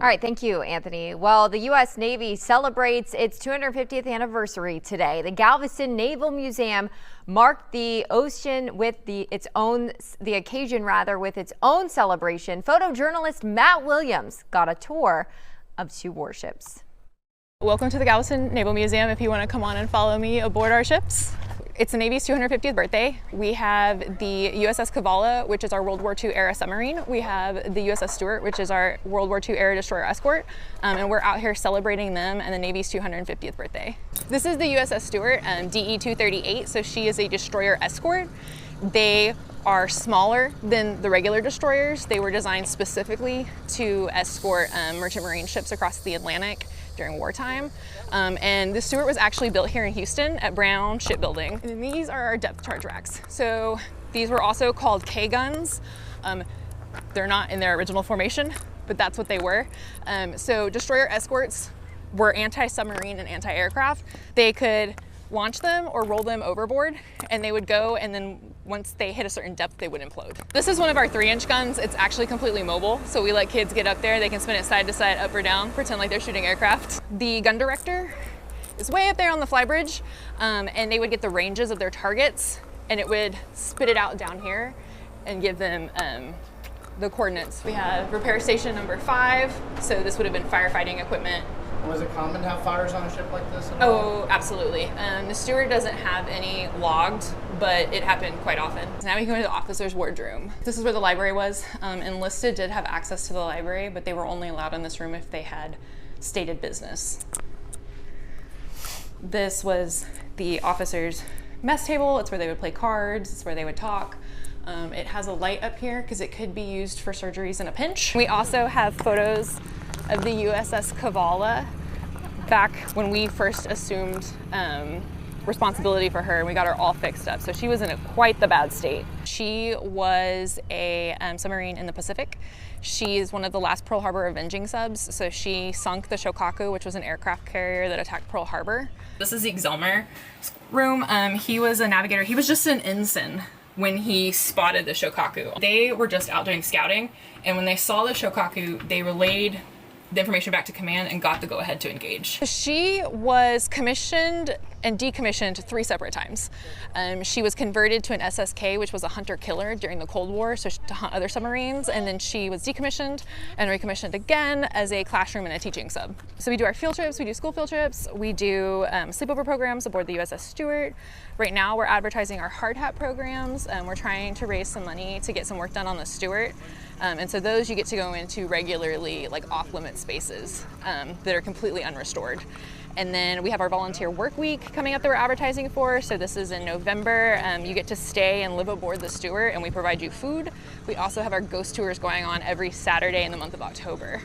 All right, thank you, Anthony. Well, the U.S. Navy celebrates its 250th anniversary today. The Galveston Naval Museum marked the occasion with its own celebration. Photojournalist Matt Williams got a tour of 2 warships. Welcome to the Galveston Naval Museum if you want to come on and follow me aboard our ships. It's the Navy's 250th birthday. We have the USS Cavallo, which is our World War II era submarine. We have the USS Stuart, which is our World War II era destroyer escort. And we're out here celebrating them and the Navy's 250th birthday. This is the USS Stuart, DE 238, so she is a destroyer escort. They are smaller than the regular destroyers. They were designed specifically to escort merchant marine ships across the Atlantic during wartime. And the Stuart was actually built here in Houston at Brown Shipbuilding. And these are our depth charge racks. So these were also called K guns. They're not in their original formation, but that's what they were. So destroyer escorts were anti-submarine and anti-aircraft. They could launch them or roll them overboard, and they would go, and then once they hit a certain depth, they would implode. This is one of our 3-inch guns. It's actually completely mobile, so we let kids get up there. They can spin it side to side, up or down, pretend like they're shooting aircraft. The gun director is way up there on the flybridge, and they would get the ranges of their targets, and it would spit it out down here and give them the coordinates. We have repair station number 5, so this would have been firefighting equipment. Was it common to have fires on a ship like this? Oh, absolutely. The Stuart doesn't have any logged, but it happened quite often. Now we can go to the officer's wardroom. This is where the library was. Enlisted did have access to the library, but they were only allowed in this room if they had stated business. This was the officer's mess table. It's where they would play cards. It's where they would talk. It has a light up here because it could be used for surgeries in a pinch. We also have photos of the USS Cavallo back when we first assumed responsibility for her, and we got her all fixed up. So she was in quite the bad state. She was a submarine in the Pacific. She is one of the last Pearl Harbor avenging subs. So she sunk the Shokaku, which was an aircraft carrier that attacked Pearl Harbor. This is the Exelmer room. He was a navigator. He was just an ensign when he spotted the Shokaku. They were just out doing scouting, and when they saw the Shokaku, they relayed the information back to command and got the go-ahead to engage. She was commissioned and decommissioned 3 separate times. She was converted to an SSK, which was a hunter-killer during the Cold War, so to hunt other submarines, and then she was decommissioned and recommissioned again as a classroom and a teaching sub. So we do our field trips, we do school field trips, we do sleepover programs aboard the USS Stuart. Right now we're advertising our hard hat programs. We're trying to raise some money to get some work done on the Stuart. And so those you get to go into regularly, like off-limit spaces that are completely unrestored. And then we have our volunteer work week coming up that we're advertising for. So this is in November. You get to stay and live aboard the Stuart, and we provide you food. We also have our ghost tours going on every Saturday in the month of October.